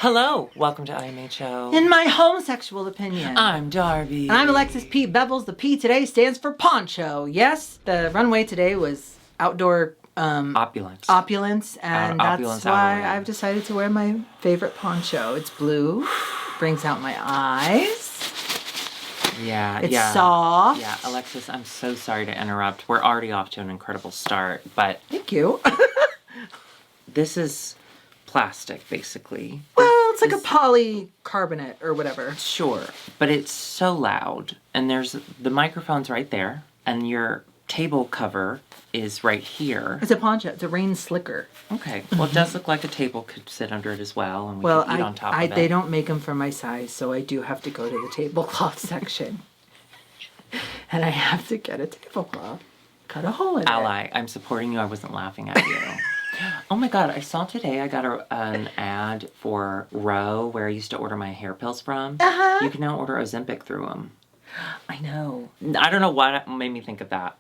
Hello, welcome to IMHO. In my homosexual opinion. I'm Darby. And I'm Alexis P. Bevels. The P today stands for poncho. Yes, the runway today was outdoor opulence. And opulence that's why outerwear. I've decided to wear my favorite poncho. It's blue, brings out my eyes. Yeah, It's soft. Yeah, Alexis, I'm so sorry to interrupt. We're already off to an incredible start, but Thank you. this is plastic, basically. Well, it's like a polycarbonate or whatever. Sure, but it's so loud, and there's the microphone's right there, and your table cover is right here. It's a poncho. It's a rain slicker. Okay, well, it does look like a table could sit under it as well, and we Well, could eat on top of it. they don't make them for my size, so I do have to go to the tablecloth section. And I have to get a tablecloth. Cut a hole in it. Ally, I'm supporting you. I wasn't laughing at you. Oh my God, I saw today, I got an ad for Ro, where I used to order my hair pills from. Uh-huh. You can now order Ozempic through them. I know. I don't know what made me think of that.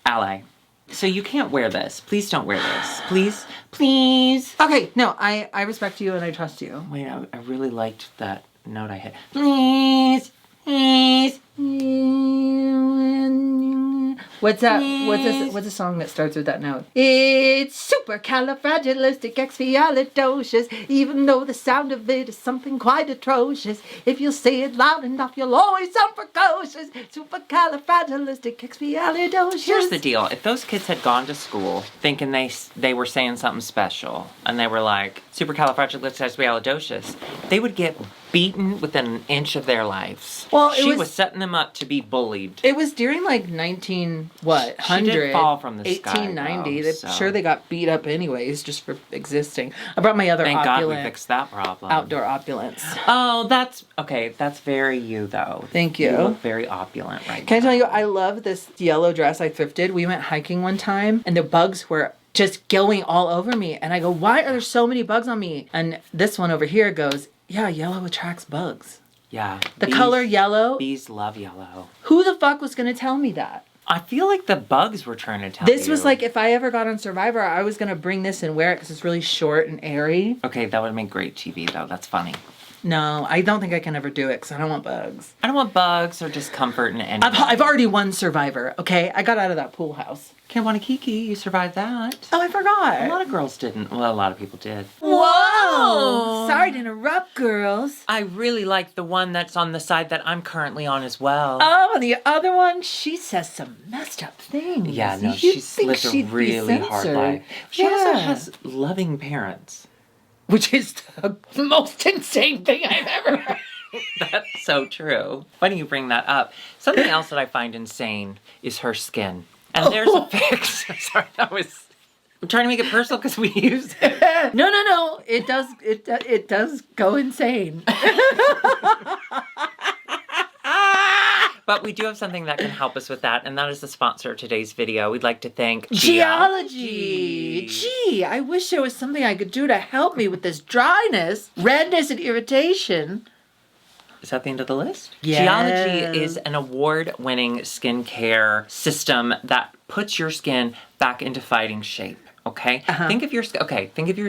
Ally, so you can't wear this. Please don't wear this. Please, please. Okay, no, I respect you and I trust you. Wait, I really liked that note I hit. Please, please. What's that? What's a song that starts with that note? It's supercalifragilisticexpialidocious, even though the sound of it is something quite atrocious. If you'll say it loud enough, you'll always sound precocious. Supercalifragilisticexpialidocious. Here's the deal. If those kids had gone to school thinking they were saying something special, and they were like, supercalifragilisticexpialidocious, they would get beaten within an inch of their lives. Well, she was setting them up to be bullied. It was during like 100. She did fall from the sky, 1890. though, I'm sure they got beat up anyways just for existing. I brought my other Thank God we opulent fixed that problem. outdoor opulence. Oh, that's okay. That's very you, though. Thank you. You look very opulent right Can I now. tell you, I love this yellow dress I thrifted. We went hiking one time and the bugs were just going all over me. And I go, why are there so many bugs on me? And this one over here goes, yeah, yellow attracts bugs. Yeah. The color yellow. Bees love yellow. Who the fuck was going to tell me that? I feel like the bugs were trying to tell you. This was like, if I ever got on Survivor, I was going to bring this and wear it because it's really short and airy. Okay, that would make great TV, though. That's funny. No, I don't think I can ever do it because I don't want bugs. I don't want bugs or discomfort in any way. I've already won Survivor, okay? I got out of that pool house. Can't want a Kiki. You survived that. Oh, I forgot. A lot of girls didn't. Well, a lot of people did. Whoa! Sorry to interrupt, girls. I really like the one that's on the side that I'm currently on as well. Oh, and the other one, she says some messed up things. Yeah, no, You'd she's think lived a she'd be really hard censored. life. She also Yeah. has loving parents. Which is the most insane thing I've ever heard. That's so true. Funny you bring that up. Something else that I find insane is her skin. And there's a fix. Sorry, I'm trying to make it personal because we use it. No. It does go insane. But we do have something that can help us with that, and that is the sponsor of today's video. We'd like to thank Geology. Gee, I wish there was something I could do to help me with this dryness, redness, and irritation. Is that the end of the list? Yes. Geology is an award-winning skincare system that puts your skin back into fighting shape, okay? Uh-huh. Think of your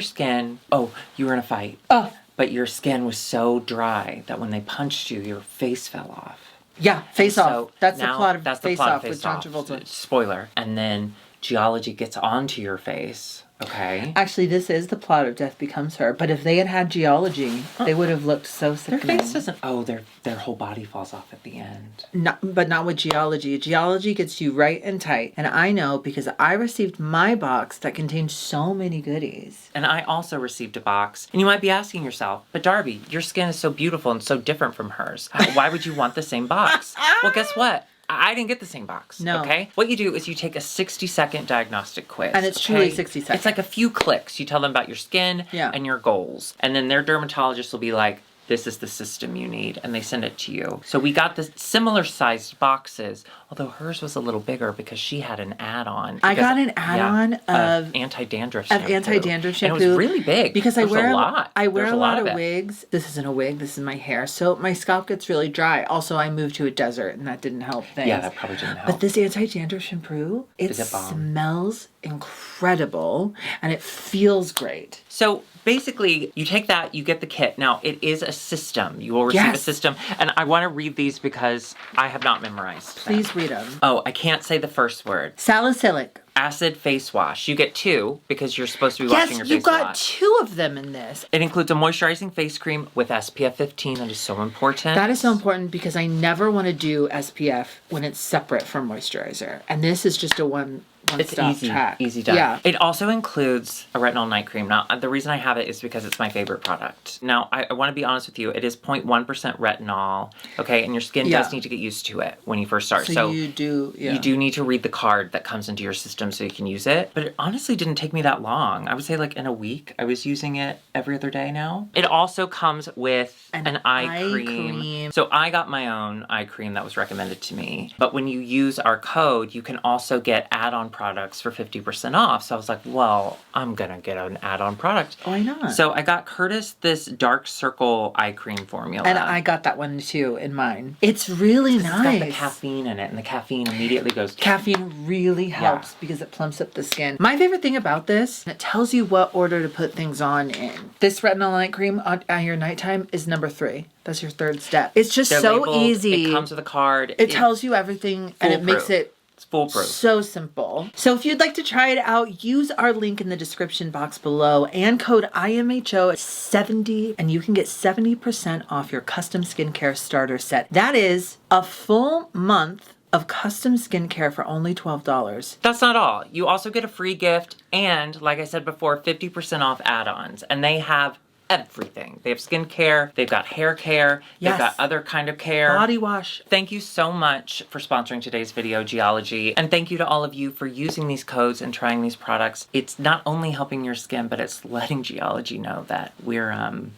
skin. Oh, you were in a fight. Oh. But your skin was so dry that when they punched you, your face fell off. Yeah, Face Off. So That's the now plot of that's the Face plot of Off with Face John Off. Travolta. Spoiler. And then Geology gets onto your face, okay? Actually, this is the plot of Death Becomes Her, but if they had had Geology, they would have looked so Their sickening. face doesn't... Oh, their whole body falls off at the end. But not with Geology. Geology gets you right and tight. And I know because I received my box that contained so many goodies. And I also received a box. And you might be asking yourself, but Darby, your skin is so beautiful and so different from hers. Why would you want the same box? Well, guess what? I didn't get the same box. No. Okay? What you do is you take a 60-second diagnostic quiz. And it's truly 60 seconds. It's like a few clicks. You tell them about your skin and your goals. And then their dermatologist will be like, this is the system you need. And they send it to you. So we got the similar sized boxes, Although hers was a little bigger because she had an add-on. I got an add-on of anti-dandruff shampoo. Anti-dandruff shampoo. And it was really big. Because I wear a lot of it. wigs. This isn't a wig. This is my hair. So my scalp gets really dry. Also, I moved to a desert, and that didn't help things. Yeah, that probably didn't help. But this anti-dandruff shampoo, it smells incredible, and it feels great. So basically, you take that, you get the kit. Now, it is a system. You will receive a system. And I want to read these because I have not memorized them. Please read them. Oh, I can't say the first word. Salicylic. Acid face wash. You get 2 because you're supposed to be washing your face a lot. Yes, you got 2 of them in this. It includes a moisturizing face cream with SPF 15. That is so important. That is so important because I never want to do SPF when it's separate from moisturizer. And this is just a one-stop track. Easy done. Yeah. It also includes a retinol night cream. Now, the reason I have it is because it's my favorite product. Now, I want to be honest with you. It is 0.1% retinol, okay? And your skin does need to get used to it when you first start. So you do need to read the card that comes into your system so you can use it. But it honestly didn't take me that long. I would say like in a week. I was using it every other day now. It also comes with an eye cream. So I got my own eye cream that was recommended to me. But when you use our code, you can also get add-on products for 50% off. So I was like, well, I'm gonna get an add-on product. Why not? So I got Curtis this dark circle eye cream formula. And I got that one too in mine. It's really nice. It's got the caffeine in it, and the caffeine immediately goes. Caffeine really helps because it plumps up the skin. My favorite thing about this, it tells you what order to put things on in. This retinol night cream on your nighttime is number 3. That's your 3rd step. It's just so easy. It comes with a card. It tells you everything, and it makes it foolproof. So simple. So if you'd like to try it out, use our link in the description box below and code IMHO 70 and you can get 70% off your custom skincare starter set. That is a full month of custom skincare for only $12. That's not all. You also get a free gift and, like I said before, 50% off add-ons. And they have everything. They have skincare, they've got hair care, they've got other kind of care. Body wash. Thank you so much for sponsoring today's video, Geology. And thank you to all of you for using these codes and trying these products. It's not only helping your skin, but it's letting Geology know that we're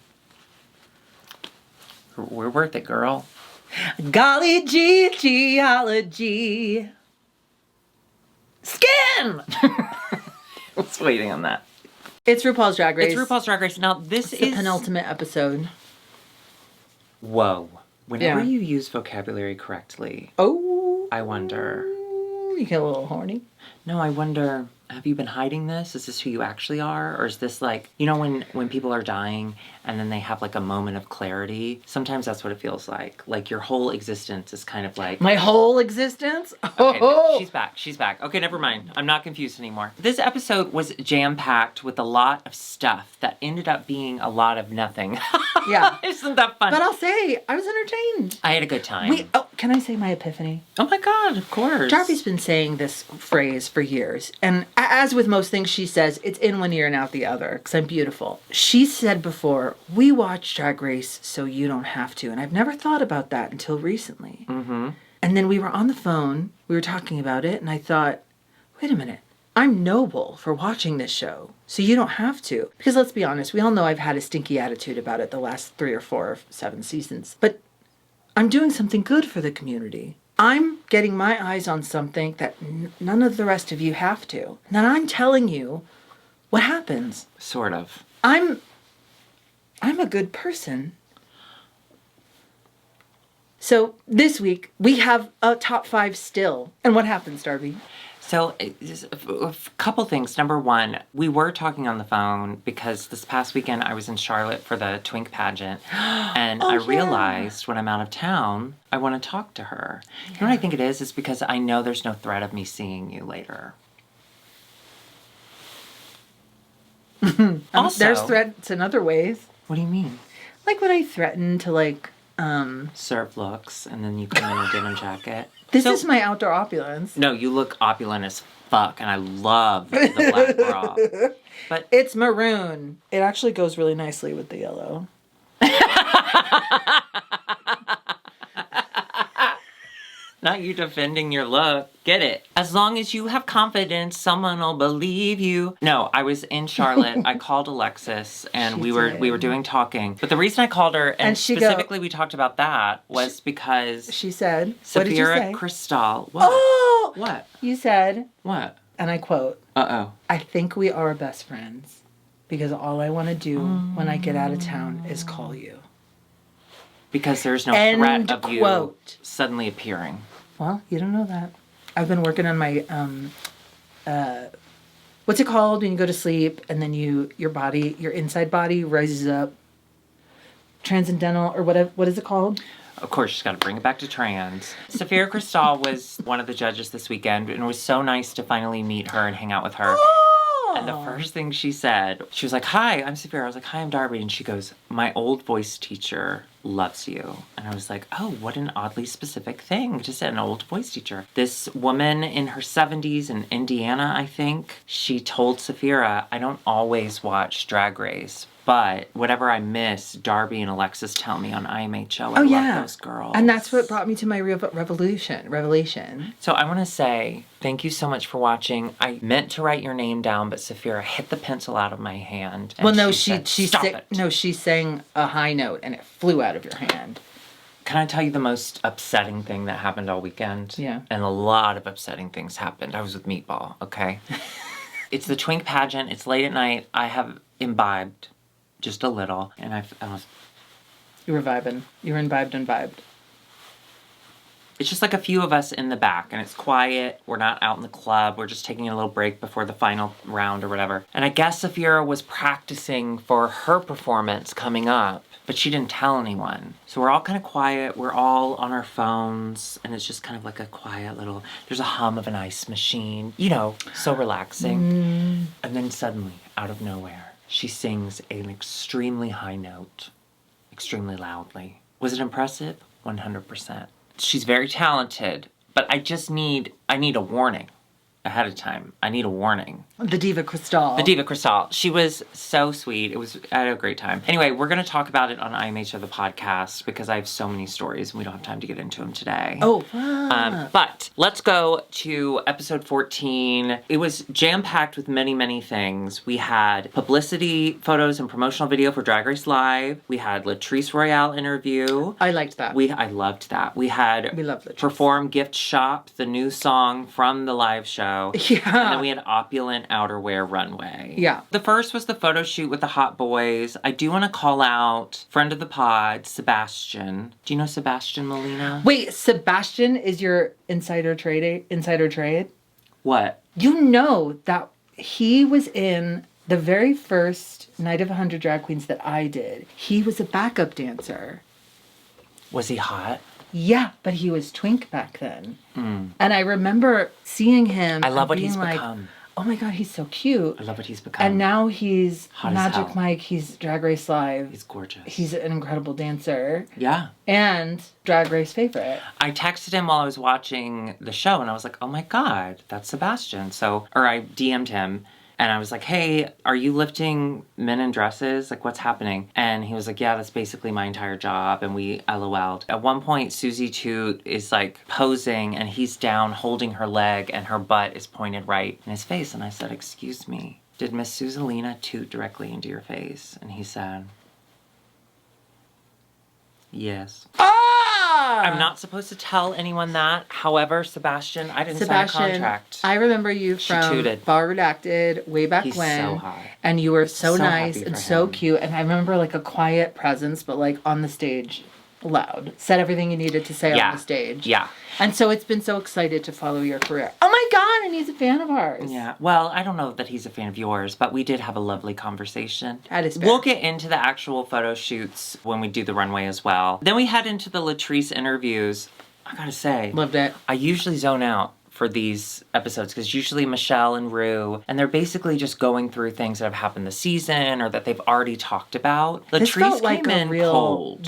worth it, girl. Golly gee, Geology. Skin! I was waiting on that. It's RuPaul's Drag Race. It's RuPaul's Drag Race. Now, this is the penultimate episode. Whoa. Whenever you use vocabulary correctly, I wonder. You get a little horny? No, I wonder, have you been hiding this? Is this who you actually are? Or is this like, you know when people are dying and then they have like a moment of clarity? Sometimes that's what it feels like. Like your whole existence is kind of like... My whole existence? Okay, she's back. Okay, never mind. I'm not confused anymore. This episode was jam-packed with a lot of stuff that ended up being a lot of nothing. Yeah. Isn't that fun? But I'll say, I was entertained. I had a good time. Can I say my epiphany? Oh my God, of course. Darby's been saying this phrase for years. And as with most things she says, it's in one ear and out the other, because I'm beautiful. She said before, we watch Drag Race so you don't have to. And I've never thought about that until recently. Mm-hmm. And then we were on the phone, we were talking about it, and I thought, wait a minute. I'm noble for watching this show, so you don't have to. Because let's be honest, we all know I've had a stinky attitude about it the last 3 or 4 or 7 seasons. But I'm doing something good for the community. I'm getting my eyes on something that none of the rest of you have to. And then I'm telling you what happens. Sort of. I'm a good person. So this week, we have a top 5 still. And what happens, Darby? So, a couple things. Number one, we were talking on the phone because this past weekend I was in Charlotte for the Twink pageant. And I realized when I'm out of town, I want to talk to her. Yeah. You know what I think it is? It's because I know there's no threat of me seeing you later. Also, there's threats in other ways. What do you mean? Like when I threaten to serve looks and then you come in a denim jacket. This is my outdoor opulence. No, you look opulent as fuck, and I love the black bra. But it's maroon. It actually goes really nicely with the yellow. Not you defending your look. Get it. As long as you have confidence, someone will believe you. No, I was in Charlotte. I called Alexis and we were doing talking. But the reason I called her and specifically we talked about that was because she said, Sapphira what did you say? Cristal. What? Oh! What? You said, what? And I quote, I think we are best friends because all I want to do when I get out of town is call you. Because there's no threat of you suddenly appearing. Well, you don't know that. I've been working on my, what's it called when you go to sleep and then your inside body rises up? Transcendental or whatever, what is it called? Of course, she's got to bring it back to trans. Sapphira Cristal was one of the judges this weekend, and it was so nice to finally meet her and hang out with her. And the first thing she said, she was like, hi, I'm Sapphira. I was like, hi, I'm Darby. And she goes, my old voice teacher loves you. And I was like, oh, what an oddly specific thing to say, an old voice teacher. This woman in her 70s in Indiana, I think, she told Sapphira, I don't always watch Drag Race, but whatever I miss, Darby and Alexis tell me on IMHO. I love those girls. And that's what brought me to my revelation. So I want to say thank you so much for watching. I meant to write your name down, but Sapphira hit the pencil out of my hand. Well, no, she sang a high note and it flew out of your hand. Can I tell you the most upsetting thing that happened all weekend? Yeah. And a lot of upsetting things happened. I was with Meatball, okay? It's the Twink pageant. It's late at night. I have imbibed just a little, and I was... You were vibing. You were imbibed and vibed. It's just like a few of us in the back, and it's quiet. We're not out in the club. We're just taking a little break before the final round or whatever. And I guess Sapphira was practicing for her performance coming up, but she didn't tell anyone. So we're all kind of quiet. We're all on our phones, and it's just kind of like a quiet little... There's a hum of an ice machine. You know, so relaxing. And then suddenly, out of nowhere, she sings an extremely high note, extremely loudly. Was it impressive? 100%. She's very talented, but I need a warning ahead of time. I need a warning. The Diva Cristal. The Diva Cristal. She was so sweet. I had a great time. Anyway, we're going to talk about it on IMHO the podcast because I have so many stories and we don't have time to get into them today. Oh, fun. But let's go to episode 14. It was jam-packed with many, many things. We had publicity photos and promotional video for Drag Race Live. We had Latrice Royale interview. I liked that. I loved that. We love Latrice. Perform Gift Shop, the new song from the live show. Yeah. And then we had Opulent Outerwear Runway. Yeah. The first was the photo shoot with the hot boys. I do want to call out friend of the pod, Sebastian. Do you know Sebastian Molina? Wait, Sebastian is your insider trade? What? You know that he was in the very first Night of 100 Drag Queens that I did. He was a backup dancer. Was he hot? Yeah, but he was twink back then. And I remember seeing him. I love what he's become. Oh my God, he's so cute. I love what he's become. And now he's hot Magic Mike. He's Drag Race Live. He's gorgeous. He's an incredible dancer. Yeah. And Drag Race favorite. I texted him while I was watching the show and I was like, oh my God, that's Sebastian. Or I DM'd him. And I was like, hey, are you lifting men in dresses? Like, what's happening? And he was like, yeah, that's basically my entire job. And we LOL'd. At one point, Susie Toot is like posing and he's down holding her leg and her butt is pointed right in his face. And I said, excuse me, did Miss Susalina toot directly into your face? And he said, yes. I'm not supposed to tell anyone that. However, Sebastian, I didn't sign a contract. I remember you from Bar Redacted way back when. He's so hot. And you were so nice and so cute. And I remember like a quiet presence, but like on the stage, loud. Said everything you needed to say on the stage. Yeah. And so it's been so excited to follow your career. Oh my God, and he's a fan of ours. Yeah. Well, I don't know that he's a fan of yours, but we did have a lovely conversation. That is fair. We'll get into the actual photo shoots when we do the runway as well. Then we head into the Latrice interviews. I gotta say. Loved it. I usually zone out for these episodes because usually Michelle and Rue, and they're basically just going through things that have happened this season or that they've already talked about. Latrice came in cold.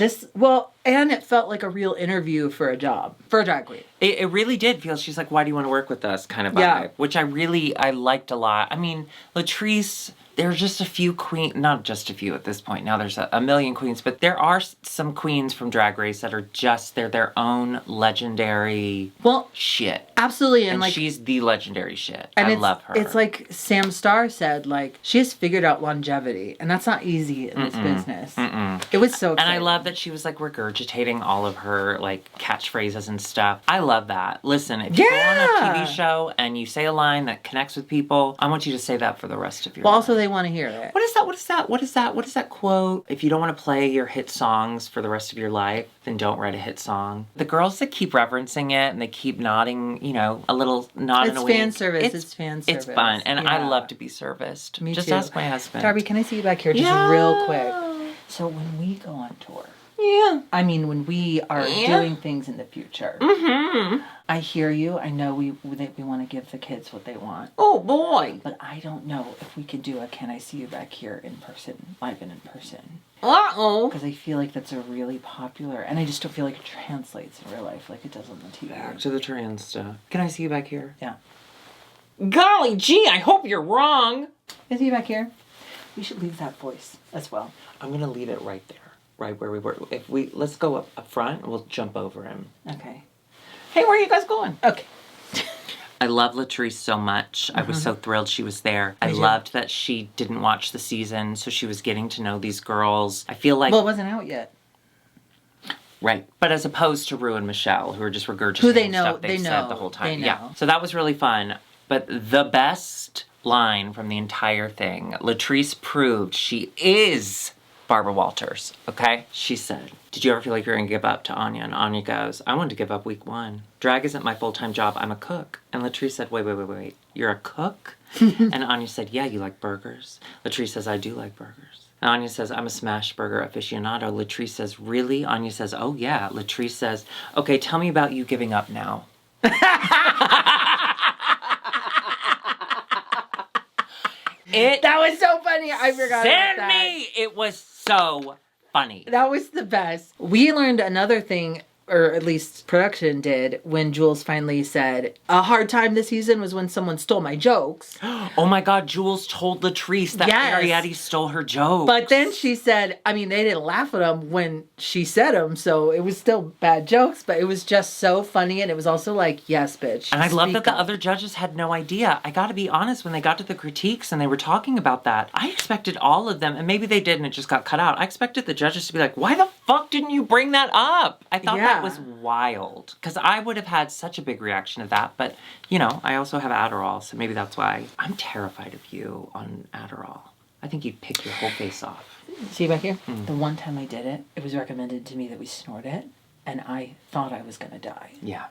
And it felt like a real interview for a job, for a drag queen. It really did feel, she's like, why do you want to work with us kind of vibe, which I liked a lot. I mean, Latrice, There's just a few not just a few at this point. Now there's a million queens, but there are some queens from Drag Race that are they're their own legendary shit. Absolutely. And like, she's the legendary shit. And I love her. It's like Sam Starr said, like, she has figured out longevity, and that's not easy in this business. It was so exciting. And I love that she was like regurgitating all of her like catchphrases and stuff. I love that. Listen, if you go on a TV show and you say a line that connects with people, I want you to say that for the rest of your life. Also, they want to hear it. What is that quote? If you don't want to play your hit songs for the rest of your life, then don't write a hit song. The girls that keep referencing it and they keep nodding, you know, a little nod and a wink. It's fan service. It's fan service. It's fun. And I love to be serviced. Me Just too. ask my husband. Darby, can I see you back here just real quick? So when we go on tour, I mean, when we are doing things in the future, I hear you. I know we want to give the kids what they want. Oh, boy. But I don't know if we could do a Can I See You Back Here in person, live and in person. Uh-oh. Because I feel like that's a really popular, and I just don't feel like it translates in real life like it does on the TV. Back to the trans stuff. Can I see you back here? Yeah. Golly gee, I hope you're wrong. Can I see you back here? We should leave that voice as well. I'm going to leave it right there. Right where we were. Let's go up front and we'll jump over him. Okay. Hey, where are you guys going? Okay. I love Latrice so much. I was so thrilled she was there. I loved that she didn't watch the season, so she was getting to know these girls. I feel like... Well, it wasn't out yet. Right. But as opposed to Ru and Michelle, who are just regurgitating stuff they've said the whole time. Yeah. So that was really fun. But the best line from the entire thing, Latrice proved she is Barbara Walters, okay? She said, did you ever feel like you were going to give up to Anya? And Anya goes, I wanted to give up week 1. Drag isn't my full-time job. I'm a cook. And Latrice said, wait. You're a cook? And Anya said, yeah, you like burgers? Latrice says, I do like burgers. And Anya says, I'm a smash burger aficionado. Latrice says, really? Anya says, oh, yeah. Latrice says, okay, tell me about you giving up now. That was so funny. I forgot about that. It was so funny. That was the best. We learned another thing, or at least production did, when Jules finally said, a hard time this season was when someone stole my jokes. Oh my God, Jules told Latrice that Ariadne stole her jokes. But then she said, I mean, they didn't laugh at them when she said them, so it was still bad jokes, but it was just so funny, and it was also like, yes, bitch. And I love that the other judges had no idea. I gotta be honest, when they got to the critiques and they were talking about that, I expected all of them, and maybe they did and it just got cut out, I expected the judges to be like, why the fuck didn't you bring that up? I thought that was wild, because I would have had such a big reaction to that, but you know, I also have Adderall, so maybe that's why. I'm terrified of you on Adderall. I think you'd pick your whole face off. See back here? The one time I did it, it was recommended to me that we snort it, and I thought I was gonna die. Yeah.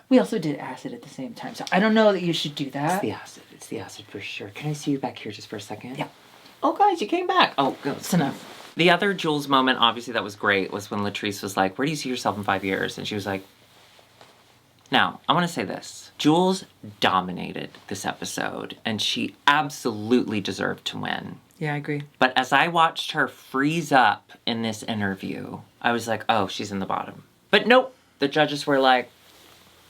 We also did acid at the same time, so I don't know that you should do that. It's the acid for sure. Can I see you back here just for a second? Yeah. Oh guys, you came back. Oh, good. It's enough. The other Jules moment, obviously that was great, was when Latrice was like, where do you see yourself in 5 years? And she was like, now, I want to say this. Jules dominated this episode, and she absolutely deserved to win. Yeah, I agree. But as I watched her freeze up in this interview, I was like, oh, she's in the bottom. But nope, the judges were like,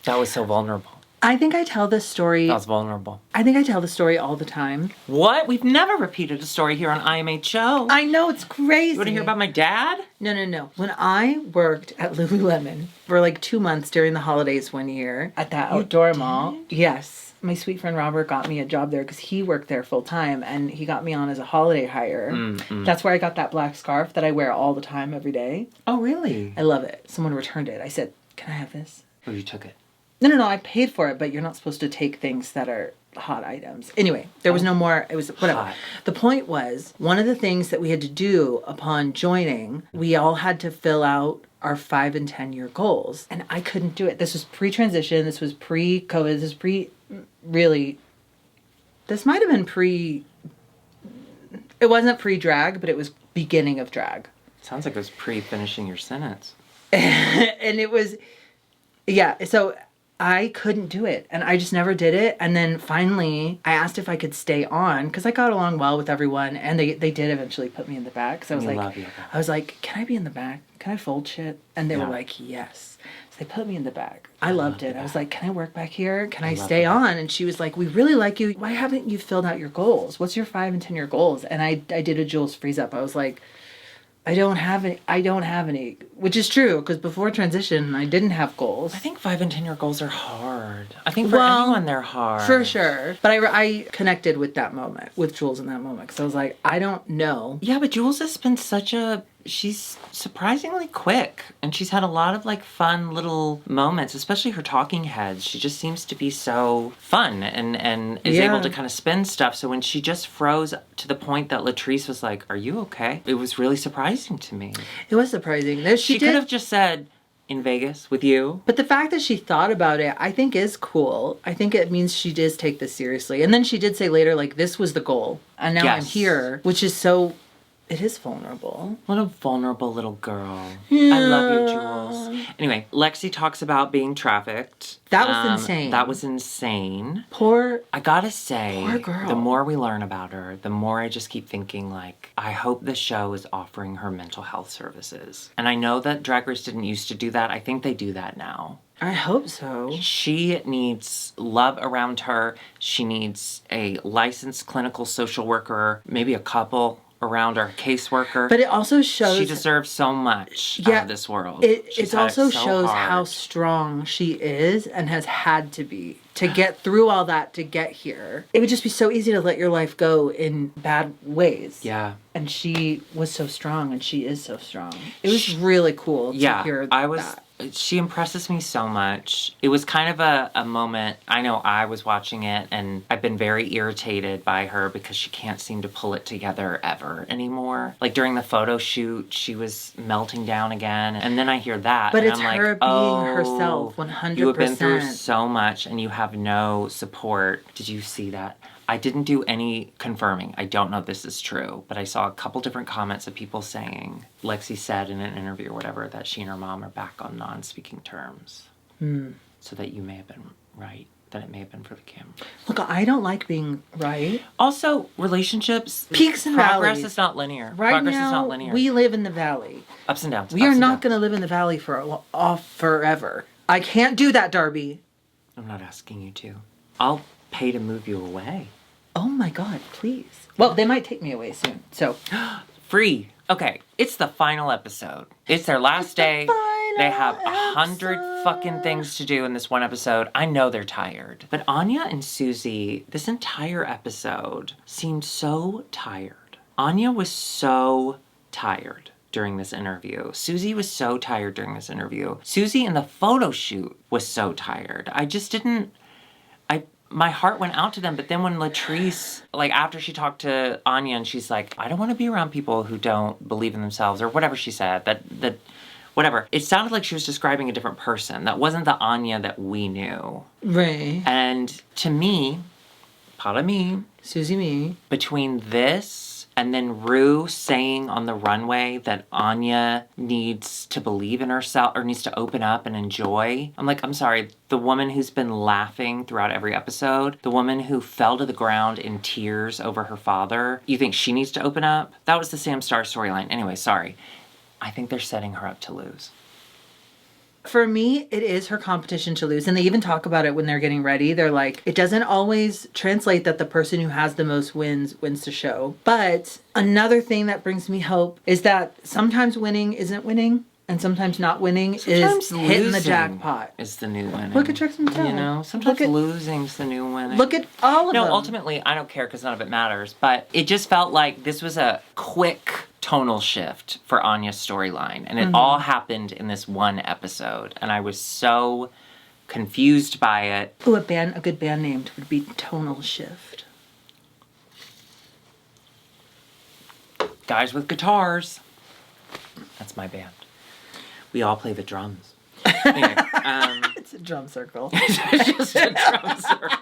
that was so vulnerable. I think I tell this story... That was vulnerable. I think I tell the story all the time. What? We've never repeated a story here on IMHO. I know, it's crazy. You want to hear about my dad? No. When I worked at Lululemon for like 2 months during the holidays one year at that outdoor mall. Yes. My sweet friend Robert got me a job there because he worked there full time, and he got me on as a holiday hire. That's where I got that black scarf that I wear all the time every day. Oh, really? I love it. Someone returned it. I said, can I have this? Oh, you took it. No, I paid for it, but you're not supposed to take things that are hot items. Anyway, there was no more, it was whatever. Hot. The point was, one of the things that we had to do upon joining, we all had to fill out our 5 and 10 year goals. And I couldn't do it. This was pre-transition, this was pre-COVID, this might have been it wasn't pre-drag, but it was beginning of drag. Sounds like it was pre-finishing your sentence. And it was, so I couldn't do it, and I just never did it. And then finally, I asked if I could stay on because I got along well with everyone, and they did eventually put me in the back. So I was like, can I be in the back? Can I fold shit? And they were like, yes. So They put me in the back. I loved it. I was like, can I work back here? Can I stay on? And she was like, we really like you. Why haven't you filled out your goals? What's your 5 and 10 year goals? And I did a Jules freeze up. I was like, I don't have any, which is true, because before transition, I didn't have goals. I think 5 and 10 year goals are hard. I think for anyone, they're hard. For sure. But I connected with that moment, with Jules in that moment, because I was like, I don't know. Yeah, but Jules has been she's surprisingly quick, and she's had a lot of like fun little moments, especially her talking heads. She just seems to be so fun and is able to kind of spin stuff. So when she just froze to the point that Latrice was like, are you okay? It was really surprising to me. It was surprising. She could have just said, in Vegas with you. But the fact that she thought about it, I think is cool. I think it means she does take this seriously. And then she did say later, like, this was the goal. And now I'm here, which is so... It is vulnerable. What a vulnerable little girl. Yeah. I love you, Jules. Anyway, Lexi talks about being trafficked. That was insane. That was insane. I gotta say, poor girl. The more we learn about her, the more I just keep thinking, like, I hope the show is offering her mental health services. And I know that Drag Race didn't used to do that. I think they do that now. I hope so. She needs love around her. She needs a licensed clinical social worker, maybe a couple around her, caseworker. But it also shows... She deserves so much out of this world. It also shows how strong she is and has had to be to get through all that to get here. It would just be so easy to let your life go in bad ways. Yeah. And she was so strong, and she is so strong. It was really cool to hear that. She impresses me so much. It was kind of a moment, I know I was watching it, and I've been very irritated by her because she can't seem to pull it together ever anymore. Like during the photo shoot, she was melting down again, and then I hear that, but and it's I'm her like, being herself, 100%. You have been through so much, and you have no support. Did you see that? I didn't do any confirming. I don't know if this is true, but I saw a couple different comments of people saying, Lexi said in an interview or whatever, that she and her mom are back on non-speaking terms. So that you may have been right, that it may have been for the camera. Look, I don't like being right. Also, relationships, peaks and progress valleys. is not linear. Right progress now, is not linear. We live in the valley. Ups and downs. We are not going to live in the valley forever. I can't do that, Darby. I'm not asking you to. I'll pay to move you away. Oh my God, please. Well, they might take me away soon, so. Free. Okay, it's the final episode. It's their last day. They have 100 fucking things to do in this one episode. I know they're tired. But Anya and Susie, this entire episode, seemed so tired. Anya was so tired during this interview. Susie was so tired during this interview. Susie in the photo shoot was so tired. I just didn't... My heart went out to them, but then when Latrice, like after she talked to Anya and she's like, I don't want to be around people who don't believe in themselves, or whatever she said, that whatever. It sounded like she was describing a different person. That wasn't the Anya that we knew. Right. And to me, part of me, Susie me, between this and then Ru saying on the runway that Anya needs to believe in herself or needs to open up and enjoy. I'm like, I'm sorry, the woman who's been laughing throughout every episode, the woman who fell to the ground in tears over her father, you think she needs to open up? That was the Sam Star storyline. Anyway, sorry. I think they're setting her up to lose. For me, it is her competition to lose. And they even talk about it when they're getting ready. They're like, it doesn't always translate that the person who has the most wins the show. But another thing that brings me hope is that sometimes winning isn't winning. And sometimes not winning is hitting the jackpot. Is the new winning. Look at Tricks and Tell. You know, sometimes losing's the new winning. Look at all of them. No, ultimately, I don't care because none of it matters. But it just felt like this was a quick tonal shift for Anya's storyline. And it all happened in this one episode. And I was so confused by it. Ooh, a good band name would be Tonal Shift. Guys with guitars. That's my band. We all play the drums. Anyway, it's a drum circle. It's just a drum circle.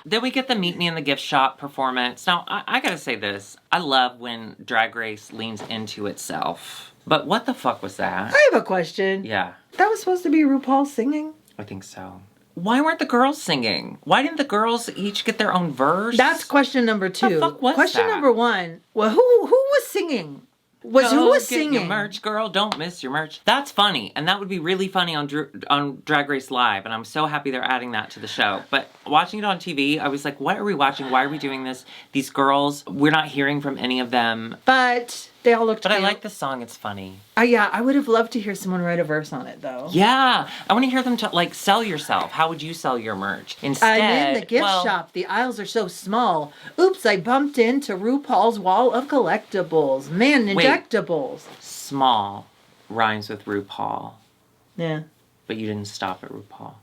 Then we get the Meet Me in the Gift Shop performance. Now, I gotta say this. I love when Drag Race leans into itself. But what the fuck was that? I have a question. Yeah. That was supposed to be RuPaul singing? I think so. Why weren't the girls singing? Why didn't the girls each get their own verse? That's question number 2. What the fuck was question that? number 1. Well, who was singing? Who was Get your singing? merch, girl. Don't miss your merch. That's funny. And that would be really funny on Drag Race Live. And I'm so happy they're adding that to the show. But watching it on TV, I was like, what are we watching? Why are we doing this? These girls, we're not hearing from any of them. But they all looked But cute. I like the song. It's funny. Yeah, I would have loved to hear someone write a verse on it, though. Yeah. I want to hear them sell yourself. How would you sell your merch? Instead, I'm in the gift shop. The aisles are so small. Oops, I bumped into RuPaul's wall of collectibles. Man, injectables. Small rhymes with RuPaul. Yeah. But you didn't stop at RuPaul.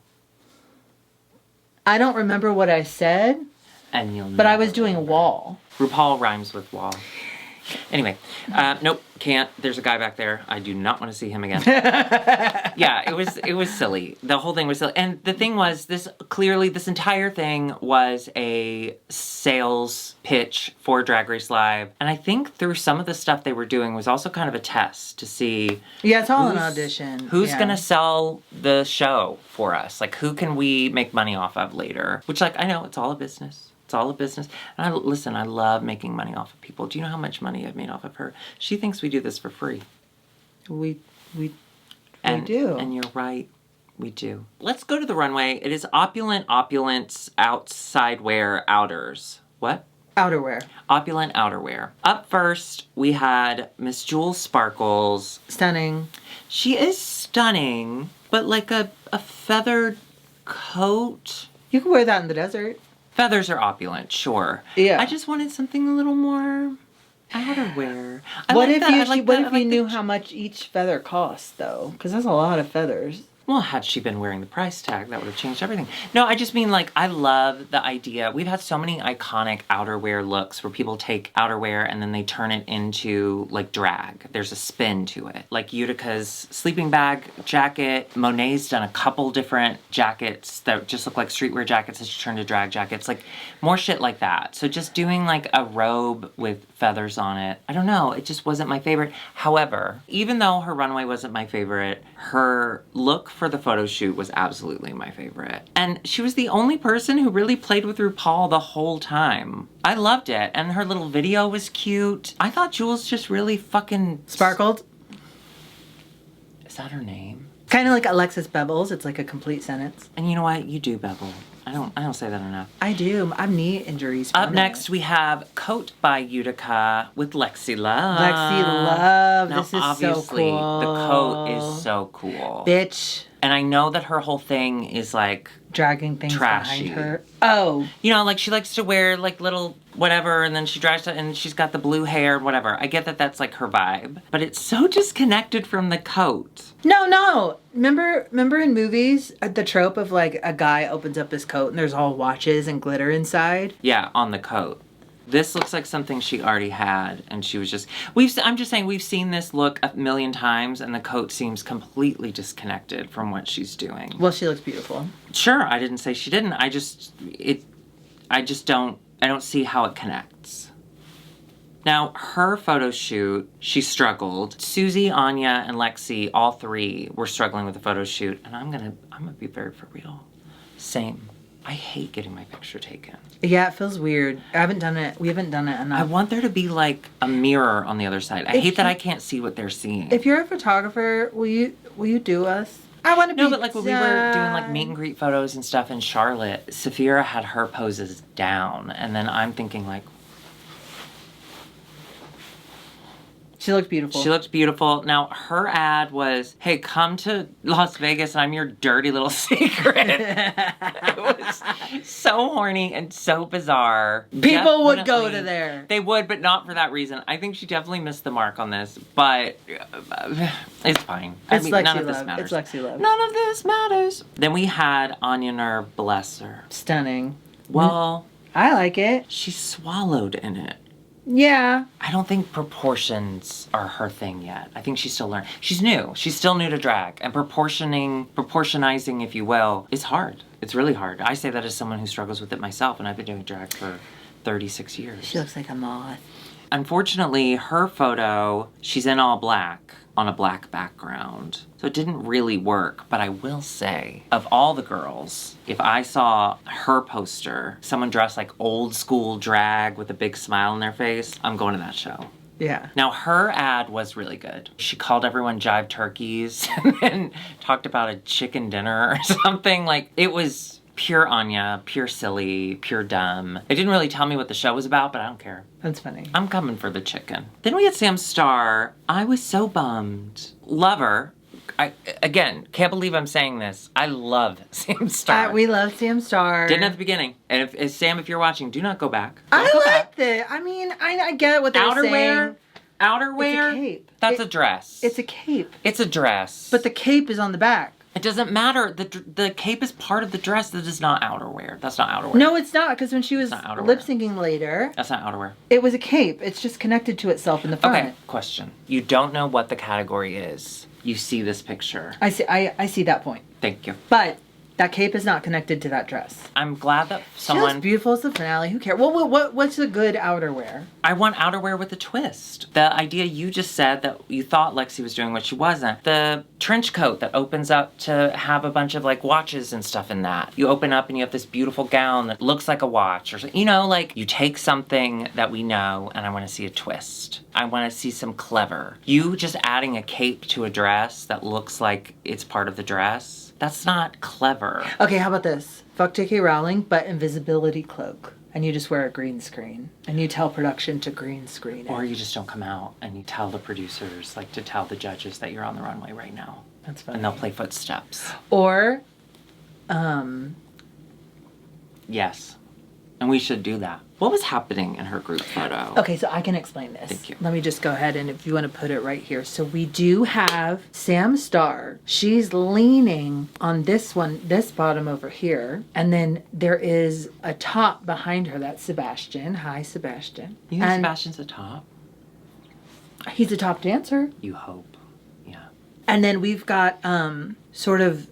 I don't remember what I said, And you'll but I was doing wall. RuPaul rhymes with wall. Anyway, nope, can't. There's a guy back there. I do not want to see him again. Yeah, it was silly. The whole thing was silly. And the thing was, this entire thing was a sales pitch for Drag Race Live. And I think through some of the stuff they were doing was also kind of a test to see... Yeah, it's all an audition. Who's going to sell the show for us? Like, who can we make money off of later? Which, I know, it's all a business. It's all a business. And I love making money off of people. Do you know how much money I've made off of her? She thinks we do this for free. We do. And you're right. We do. Let's go to the runway. It is opulent outside wear outers. What? Outerwear. Opulent outerwear. Up first, we had Miss Jewel Sparkles. Stunning. She is stunning, but like a feathered coat. You can wear that in the desert. Feathers are opulent, sure. Yeah. I just wanted something a little more outerwear. What if you knew how much each feather costs, though? Because that's a lot of feathers. Well, had she been wearing the price tag, that would have changed everything. No, I just mean, I love the idea. We've had so many iconic outerwear looks where people take outerwear and then they turn it into, drag. There's a spin to it. Like Utica's sleeping bag jacket. Monet's done a couple different jackets that just look like streetwear jackets that she turned to drag jackets. More shit like that. So just doing, a robe with feathers on it. I don't know. It just wasn't my favorite. However, even though her runway wasn't my favorite, her look for the photo shoot was absolutely my favorite. And she was the only person who really played with RuPaul the whole time. I loved it. And her little video was cute. I thought Jules just really fucking... Sparkled? Is that her name? Kind of like Alexis Bevels. It's like a complete sentence. And you know what? You do bevel. I don't say that enough. I do. I have knee injuries. Up next, we have Coat by Utica with Lexi Love. Lexi Love. Now, This is obviously, so cool. the coat is so cool. Bitch. And I know that her whole thing is dragging things trashy. behind her. Oh. She likes to wear little whatever, and then she drags it, and she's got the blue hair, whatever. I get that that's her vibe, but it's so disconnected from the coat. No. Remember in movies, the trope of a guy opens up his coat and there's all watches and glitter inside? Yeah, on the coat. This looks like something she already had, and she was just... I'm just saying, we've seen this look a million times, and the coat seems completely disconnected from what she's doing. Well, she looks beautiful. Sure, I didn't say she didn't. I don't see how it connects. Now, her photo shoot, she struggled. Susie, Anya, and Lexi, all three were struggling with the photo shoot, and I'm gonna be very for real. Same. I hate getting my picture taken. Yeah, it feels weird. We haven't done it enough. I want there to be a mirror on the other side. I hate that I can't see what they're seeing. If you're a photographer, will you do us? I want to be... No, but when we were doing meet and greet photos and stuff in Charlotte, Saphira had her poses down, and then I'm thinking She looked beautiful. She looked beautiful. Now, her ad was, hey, come to Las Vegas and I'm your dirty little secret. It was so horny and so bizarre. People would go to there. They would, but not for that reason. I think she definitely missed the mark on this, but it's fine. None of this matters. It's Lexi Love. None of this matters. Then we had Anya Nerve, bless her. Stunning. Well, I like it. She swallowed in it. Yeah. I don't think proportions are her thing yet. I think she's still learning. She's new. She's still new to drag. And proportionizing, if you will, is hard. It's really hard. I say that as someone who struggles with it myself, and I've been doing drag for 36 years. She looks like a moth. Unfortunately, her photo, she's in all black on a black background. So it didn't really work, but I will say, of all the girls, if I saw her poster, someone dressed like old school drag with a big smile on their face, I'm going to that show. Yeah. Now, her ad was really good. She called everyone jive turkeys and then talked about a chicken dinner or something. Like, it was pure Anya, pure silly, pure dumb. It didn't really tell me what the show was about, but I don't care. That's funny. I'm coming for the chicken. Then we had Sam Starr. I was so bummed. Love her. Again, can't believe I'm saying this. I love Sam Starr. We love Sam Starr. Didn't at the beginning. And if Sam, if you're watching, do not go back. I liked it. I mean, I get what they're saying. Outerwear? It's a cape. That's a dress. It's a cape. It's a dress. But the cape is on the back. It doesn't matter. The cape is part of the dress. That is not outerwear. That's not outerwear. No, it's not, because when she was lip syncing later, that's not outerwear. It was a cape. It's just connected to itself in the front. Okay, question. You don't know what the category is. You see this picture. I see that point. Thank you. But that cape is not connected to that dress. I'm glad that She someone... looks beautiful as the finale. Who cares? What's a good outerwear? I want outerwear with a twist. The idea you just said that you thought Lexi was doing what she wasn't. The trench coat that opens up to have a bunch of like watches and stuff in that. You open up and you have this beautiful gown that looks like a watch or something. You know, like you take something that we know and I want to see a twist. I want to see some clever. You just adding a cape to a dress that looks like it's part of the dress. That's not clever. Okay, how about this? Fuck J.K. Rowling, but invisibility cloak. And you just wear a green screen. And you tell production to green screen it. Or you just don't come out and you tell the producers, like to tell the judges that you're on the runway right now. That's funny. And they'll play footsteps. Or, Yes. And we should do that. What was happening in her group photo? Okay, so I can explain this. Thank you. Let me just go ahead and if you want to put it right here. So we do have Sam Starr. She's leaning on this one, this bottom over here. And then there is a top behind her. That's Sebastian. Hi, Sebastian. You think Sebastian's a top? He's a top dancer. You hope. Yeah. And then we've got sort of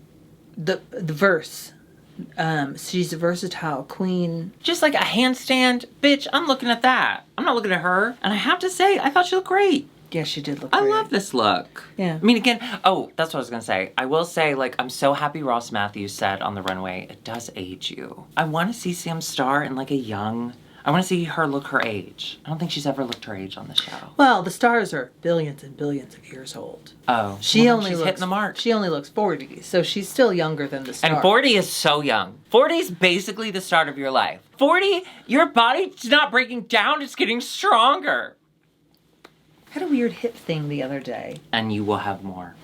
the verse. She's a versatile queen. Just like a handstand. Bitch, I'm looking at that. I'm not looking at her. And I have to say, I thought she looked great. Yeah, she did look I great. love this look. Yeah. I mean, again, oh, that's what I was going to say. I will say, like, I'm so happy Ross Matthews said on the runway, it does age you. I want to see Sam Starr in, like, I want to see her look her age. I don't think she's ever looked her age on the show. Well, the stars are billions and billions of years old. Oh. She's hitting the mark. She only looks 40, so she's still younger than the star. And 40 is so young. 40 is basically the start of your life. 40, your body's not breaking down, it's getting stronger. I had a weird hip thing the other day. And you will have more.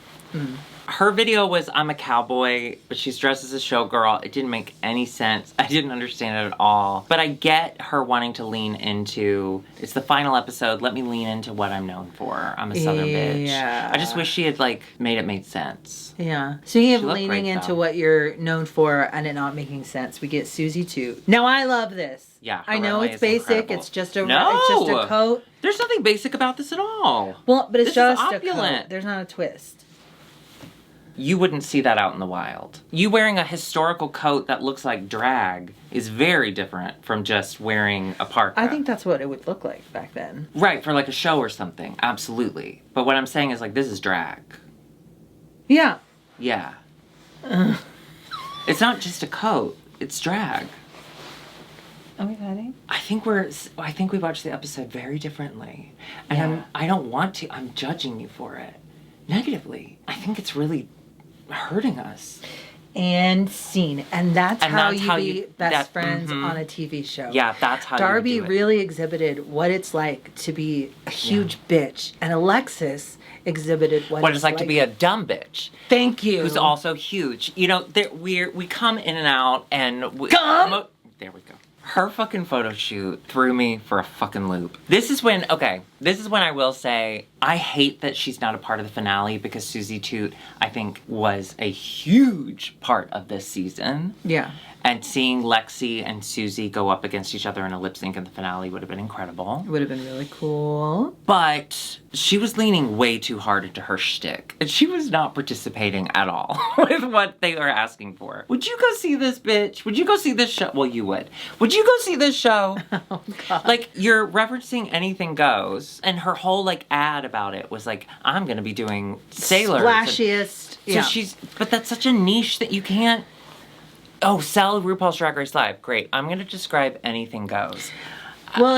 Her video was, I'm a cowboy, but she's dressed as a showgirl. It didn't make any sense. I didn't understand it at all. But I get her wanting to lean into, it's the final episode, let me lean into what I'm known for. I'm a southern bitch. Yeah. I just wish she had, like, made sense. Yeah. Speaking of She looked leaning great, into though. what you're known for and it not making sense, we get Susie Toot. Now I love this. Yeah, her I know runway it's is basic. incredible. It's just a coat. There's nothing basic about this at all. Well, but it's This is just a opulent. coat. There's not a twist. You wouldn't see that out in the wild. You wearing a historical coat that looks like drag is very different from just wearing a parka. I think that's what it would look like back then. Right, for like a show or something. Absolutely. But what I'm saying is like, this is drag. Yeah. Yeah. It's not just a coat. It's drag. Are we ready? I think we watched the episode very differently. And I don't want to. I'm judging you for it. Negatively. I think it's really hurting us. And scene. And that's how you be best friends mm-hmm. on a TV show. Yeah, that's how Darby you do it. really exhibited what it's like to be a huge bitch. And Alexis exhibited what it's like to be a dumb bitch. Thank you. Who's also huge. You know, we come in and out and... there we go. Her fucking photo shoot threw me for a fucking loop. This is when I will say, I hate that she's not a part of the finale because Susie Toot, I think, was a huge part of this season. Yeah. And seeing Lexi and Susie go up against each other in a lip sync in the finale would have been incredible. It would have been really cool. But she was leaning way too hard into her shtick. And she was not participating at all with what they were asking for. Would you go see this, bitch? Would you go see this show? Well, you would. Would you go see this show? Oh, God. Like, you're referencing Anything Goes. And her whole, like, ad about it was like, I'm going to be doing sailors. Splashiest. So but that's such a niche that you can't... Oh, sell RuPaul's Drag Race Live. Great. I'm going to describe Anything Goes. Well,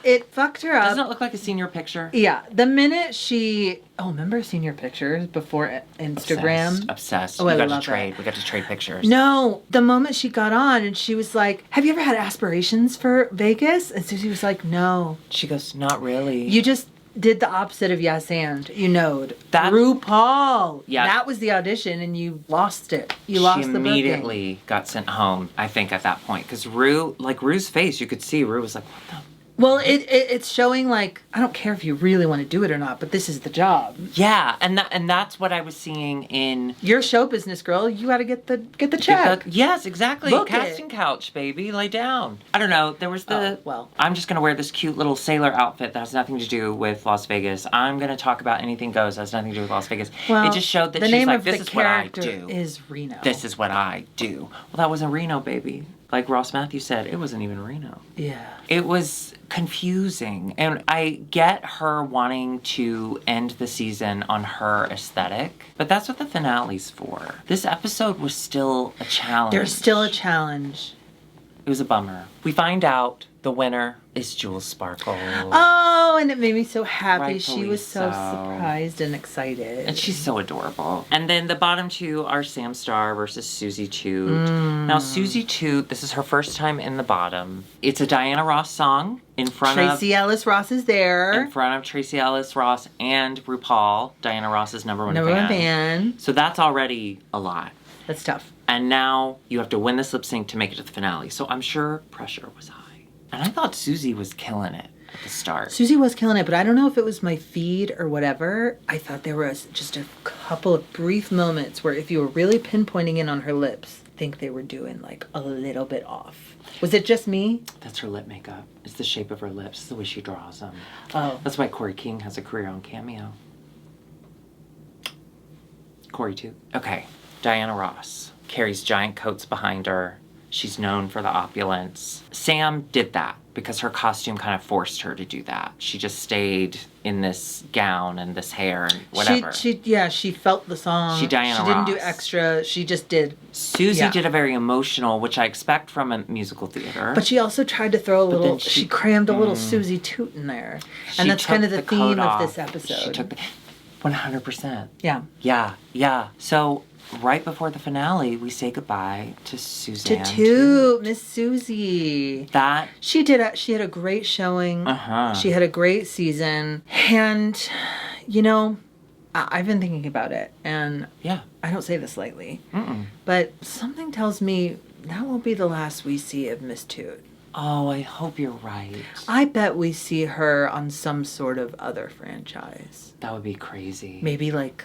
it fucked her up. Doesn't it look like a senior picture? Yeah. The minute she... Oh, remember senior pictures before Instagram? Obsessed. Oh, we I got love to trade. it. We got to trade pictures. No, the moment she got on and she was like, have you ever had aspirations for Vegas? And Susie was like, no. She goes, not really. You just did the opposite of yes and. You knowed. That- RuPaul. Yeah. That was the audition and you lost it. You lost the booking. She immediately got sent home, I think, at that point. Because Ru's face, you could see Ru was like, what the... Well, it's showing like, I don't care if you really want to do it or not, but this is the job. Yeah, and that's what I was seeing in... You're a show business girl. You got to get the check. Yes, exactly. Book Casting it. couch, baby. Lay down. I don't know. There was the... Oh, well. I'm just going to wear this cute little sailor outfit that has nothing to do with Las Vegas. I'm going to talk about anything goes that has nothing to do with Las Vegas. Well, it just showed that the she's name like, of this the is what I character do. is Reno. This is what I do. Well, that wasn't Reno, baby. Like Ross Matthews said, it wasn't even Reno. Yeah. It was confusing. And I get her wanting to end the season on her aesthetic, but that's what the finale's for. This episode was still a challenge. There's still a challenge. It was a bummer. We find out the winner is Jules Sparkle. Oh, and it made me so happy. She Rightfully was so so. surprised and excited. And she's so adorable. And then the bottom two are Sam Star versus Susie Toot. Now, Susie Toot, this is her first time in the bottom. It's a Diana Ross song in front Tracy Ellis Ross is there. in front of Tracy Ellis Ross and RuPaul, Diana Ross's number one Number fan. one fan. So that's already a lot. That's tough. And now you have to win this lip sync to make it to the finale. So I'm sure pressure was high. And I thought Susie was killing it at the start. Susie was killing it, but I don't know if it was my feed or whatever. I thought there was just a couple of brief moments where if you were really pinpointing in on her lips, I think they were doing like a little bit off. Was it just me? That's her lip makeup. It's the shape of her lips, the way she draws them. Oh. That's why Corey King has a career on Cameo. Corey too. Okay, Diana Ross carries giant coats behind her. She's known for the opulence. Sam did that because her costume kind of forced her to do that. She just stayed in this gown and this hair and whatever. She felt the song. She Diana didn't do Ross. extra. She just did. Susie Yeah. did a very emotional, which I expect from a musical theater. But she also tried to throw a little. then She she- crammed a little Susie Toot in there, She and that's kind of took the coat theme of off. this episode. She took the 100%. Yeah. Yeah. So right before the finale, we say goodbye to Suzanne. To Toot, Miss Susie. That She had a great showing. Uh-huh. She had a great season. And, you know, I've been thinking about it. And yeah. I don't say this lightly. Mm-mm. But something tells me that won't be the last we see of Miss Toot. Oh, I hope you're right. I bet we see her on some sort of other franchise. That would be crazy. Maybe like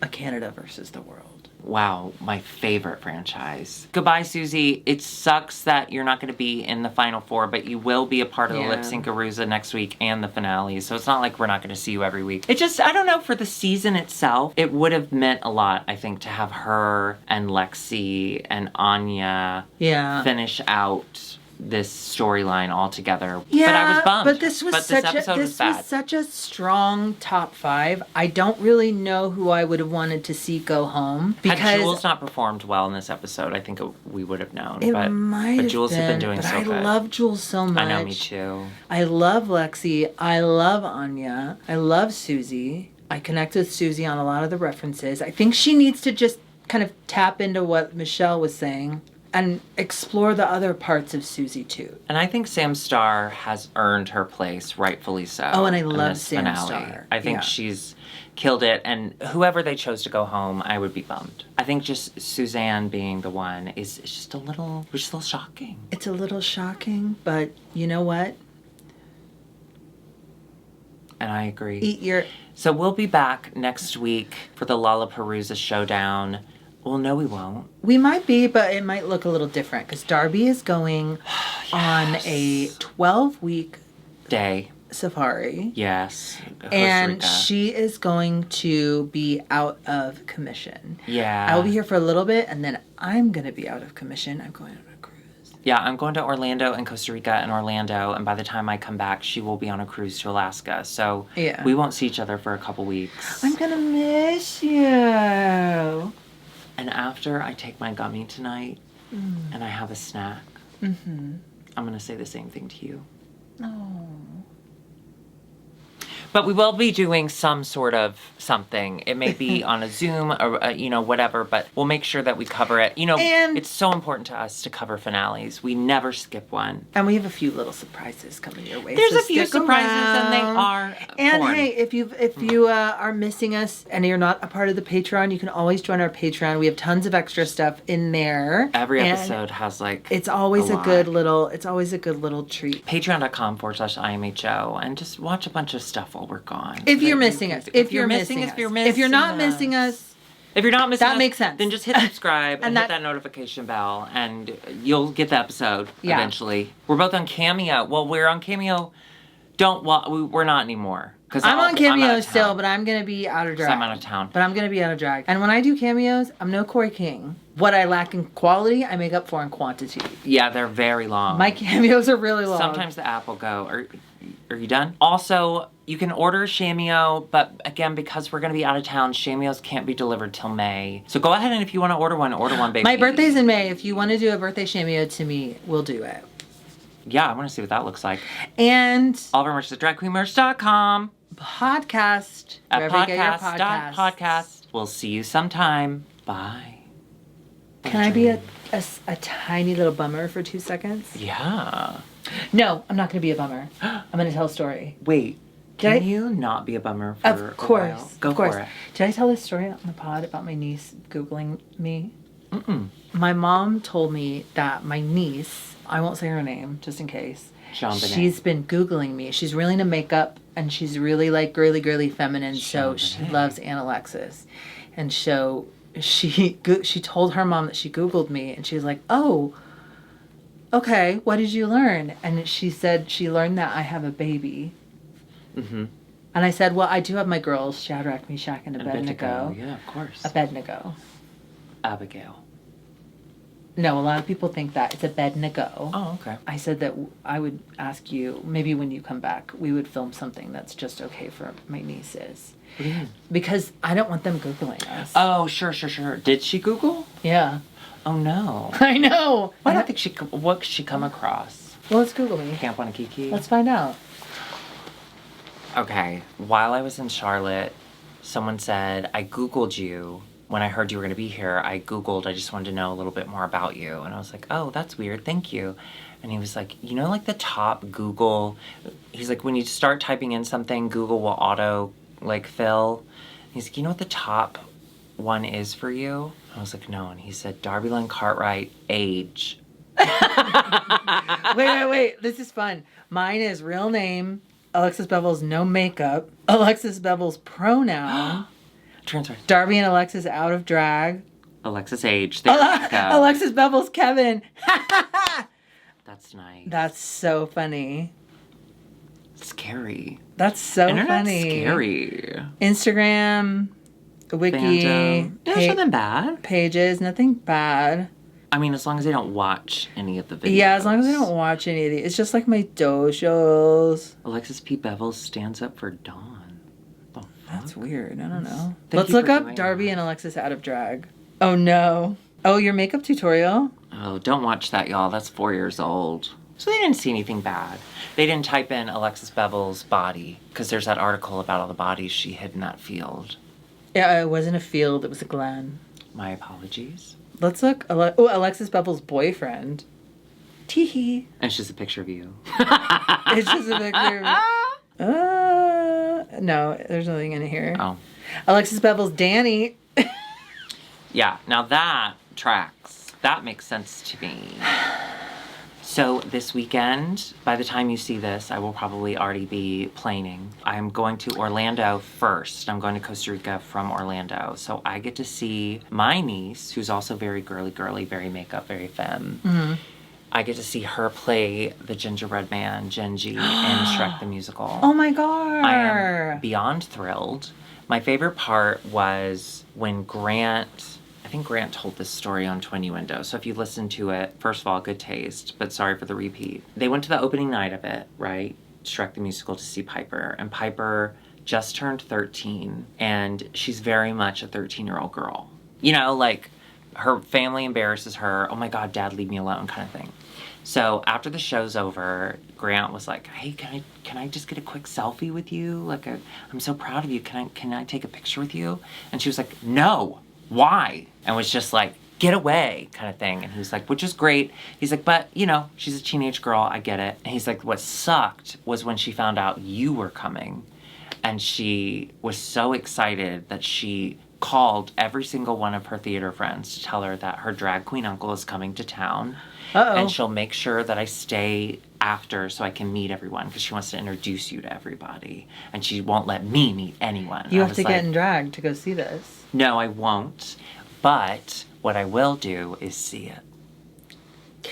a Canada versus the world. Wow, my favorite franchise. Goodbye, Susie. It sucks that you're not going to be in the final four, but you will be a part of the Yeah. Lipsync-a-Rooza next week and the finale. So it's not like we're not going to see you every week. It just, I don't know, for the season itself, it would have meant a lot, I think, to have her and Lexi and Anya finish out this storyline all together. Yeah, but I was bummed. But this was episode was bad. such a strong top 5. I don't really know who I would have wanted to see go home because Had Jules not performed well in this episode, I think we would have known. it but might have Jules had been doing but so I good. love Jules so much. I know, me too. I love Lexi. I love Anya. I love Susie. I connect with Susie on a lot of the references. I think she needs to just kind of tap into what Michelle was saying and explore the other parts of Susie too. And I think Sam Star has earned her place, rightfully so. Oh, and I in love this Sam finale. Star. I think Yeah. she's killed it, and whoever they chose to go home, I would be bummed. I think just Suzanne being the one is just a little shocking. It's a little shocking, but you know what? And I agree. Eat your... So we'll be back next week for the Lollapalooza showdown. Well, no, we won't. We might be, but it might look a little different because Darby is going on a 12-week Day. safari. Yes. Costa And Rica. she is going to be out of commission. Yeah. I will be here for a little bit, and then I'm going to be out of commission. I'm going on a cruise. Yeah, I'm going to Orlando and Costa Rica and Orlando, and by the time I come back, she will be on a cruise to Alaska. So Yeah. we won't see each other for a couple weeks. I'm going to miss you. And after I take my gummy tonight, and I have a snack, I'm going to say the same thing to you. Oh. But we will be doing some sort of something. It may be on a Zoom or, whatever, but we'll make sure that we cover it. And- it's so important to us to cover finales. We never skip one. And we have a few little surprises coming your way. There's so a few stick surprises, around. and they are And porn. hey, if you are missing us and you're not a part of the Patreon, you can always join our Patreon. We have tons of extra stuff in there. Every And episode has it's always a lot. good little treat. Patreon.com/IMHO, and just watch a bunch of stuff while we're gone. If you're missing us. If you're missing missing us. us. If you're not missing us. If you're not missing That us, makes sense. then just hit subscribe and hit that- that notification bell, and you'll get the episode Yeah. eventually. We're both on Cameo. Well, we're on Cameo. We're not anymore. Because I'm on Cameo still, but I'm going to be out of drag. I'm out of town. But I'm going to be out of drag. And when I do cameos, I'm no Corey King. What I lack in quality, I make up for in quantity. Yeah, they're very long. My cameos are really long. Sometimes the app will go, are you done? Also, you can order Cameo, but again, because we're going to be out of town, Cameos can't be delivered till May. So go ahead, and if you want to order one, baby. My birthday's in May. If you want to do a birthday cameo to me, we'll do it. Yeah, I want to see what that looks like. And All of our merch is at dragqueenmerch.com. podcast. At wherever you get your podcasts. podcast.podcast. We'll see you sometime. Bye. Can I be a tiny little bummer for 2 seconds? Yeah. No, I'm not going to be a bummer. I'm going to tell a story. Wait. Did Can you not be a bummer for Of a while? course. Go of course. for it. Did I tell this story on the pod about my niece Googling me? Mm-mm. My mom told me that my niece, I won't say her name just in case, Jean Benet. she's been Googling me. She's really into makeup and she's really like girly feminine. So Jean she Benet. loves Aunt Alexis. And so she told her mom that she Googled me and she was like, oh, okay, what did you learn? And she said she learned that I have a baby. Mm-hmm. And I said, well, I do have my girls, Shadrach, Meshach, and Abednego. Yeah, of course. Abednego. Abigail. No, a lot of people think that it's Abednego. Oh, okay. I said that I would ask you, maybe when you come back, we would film something that's just okay for my nieces. What do you mean? Because I don't want them Googling us. Oh, sure. Did she Google? Yeah. Oh, no. I know. I don't think what could she come across? Well, let's Google me. Camp Wanakiki? Let's find out. Okay. While I was in Charlotte, someone said, I Googled you. When I heard you were going to be here, I just wanted to know a little bit more about you. And I was like, oh, that's weird. Thank you. And he was like, like the top Google, he's like, when you start typing in something, Google will auto fill. He's like, you know what the top one is for you? I was like, no. And he said, Darby Lynn Cartwright, age. Wait. This is fun. Mine is real name, Alexis Bevel's no makeup, Alexis Bevel's pronoun, Transfer. Darby and Alexis out of drag, Alexis age. There you go. Alexis Bevel's Kevin. That's nice. That's so funny. Scary. That's so Internet's funny. Scary. Instagram, wiki, Fandom. There's nothing bad. pages, nothing bad. I mean, as long as they don't watch any of the videos. Yeah, as long as I don't watch any of these. It's just like my dojos. Alexis P. Bevel stands up for Dawn. That's weird. I don't know. Thank Let's you look for up doing Darby that. and Alexis out of drag. Oh no. Oh, your makeup tutorial? Oh, don't watch that, y'all. That's 4 years old. So they didn't see anything bad. They didn't type in Alexis Bevel's body, because there's that article about all the bodies she hid in that field. Yeah, it wasn't a field. It was a glen. My apologies. Let's look. Alexis Bevel's boyfriend. Teehee. And it's just a picture of you. It's just a picture of... no, there's nothing in here. Oh. Alexis Bevel's Danny. Yeah, now that tracks. That makes sense to me. So this weekend, by the time you see this, I will probably already be planing. I'm going to Orlando first. I'm going to Costa Rica from Orlando. So I get to see my niece, who's also very girly, very makeup, very femme. Mm-hmm. I get to see her play the gingerbread man, Genji, in Shrek the Musical. Oh my god. I am beyond thrilled. My favorite part was when I think Grant told this story on 20 Windows. So if you listen to it, first of all, good taste, but sorry for the repeat. They went to the opening night of it, right? Shrek the Musical, to see Piper. And Piper just turned 13. And she's very much a 13-year-old girl. her family embarrasses her. Oh my God, Dad, leave me alone, kind of thing. So after the show's over, Grant was like, "Hey, can I just get a quick selfie with you? Like, I'm so proud of you. Can I take a picture with you?" And she was like, "No, why?" And was just like, "Get away," kind of thing. And he was like, which is great. He's like, "But you know, she's a teenage girl. I get it." And he's like, "What sucked was when she found out you were coming, and she was so excited that she called every single one of her theater friends to tell her that her drag queen uncle is coming to town." Uh-oh. And she'll make sure that I stay after so I can meet everyone because she wants to introduce you to everybody. And she won't let me meet anyone. You I have was to like, get in drag to go see this. "No, I won't. But what I will do is see it.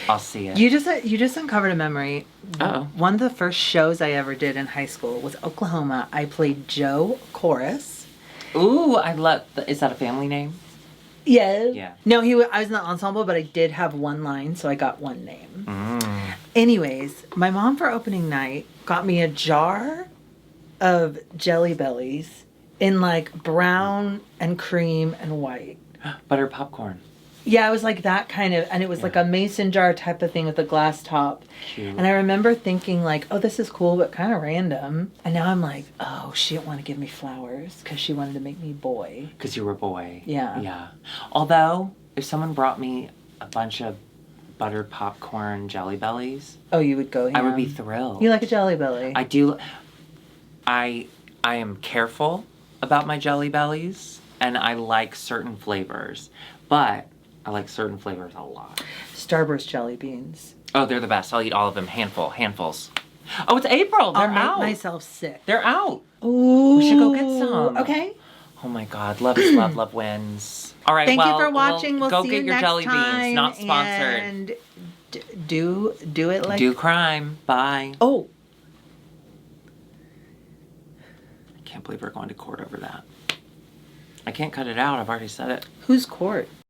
I'll see it." You just uncovered a memory. Uh-oh. One of the first shows I ever did in high school was Oklahoma. I played Joe Chorus. Ooh, I love... Is that a family name? Yeah. Yeah. No, I was in the ensemble, but I did have one line, so I got one name. Anyways, my mom for opening night got me a jar of Jelly Bellies in like brown and cream and white. Butter popcorn. Yeah, it was like that kind of, and it was like a mason jar type of thing with a glass top. Cute. And I remember thinking like, oh, this is cool, but kind of random. And now I'm like, oh, she didn't want to give me flowers because she wanted to make me boy. Because you were a boy. Yeah. Yeah. Although, if someone brought me a bunch of buttered popcorn Jelly Bellies, Oh, you would go. I would be ham. thrilled. You like a Jelly Belly? I do. I am careful about my Jelly Bellies, and I like certain flavors, but I like certain flavors a lot. Starburst jelly beans. Oh, they're the best. I'll eat all of them. Handfuls. Oh, it's April. They're I'll out. make myself sick. They're out. Ooh. We should go get some. Okay. Oh my God, love is love, love wins. All right, Thank well, you for watching. We'll go see get you your next jelly time. beans. Not sponsored. And do it like. Do crime. Bye. Oh. I can't believe we're going to court over that. I can't cut it out. I've already said it. Whose court?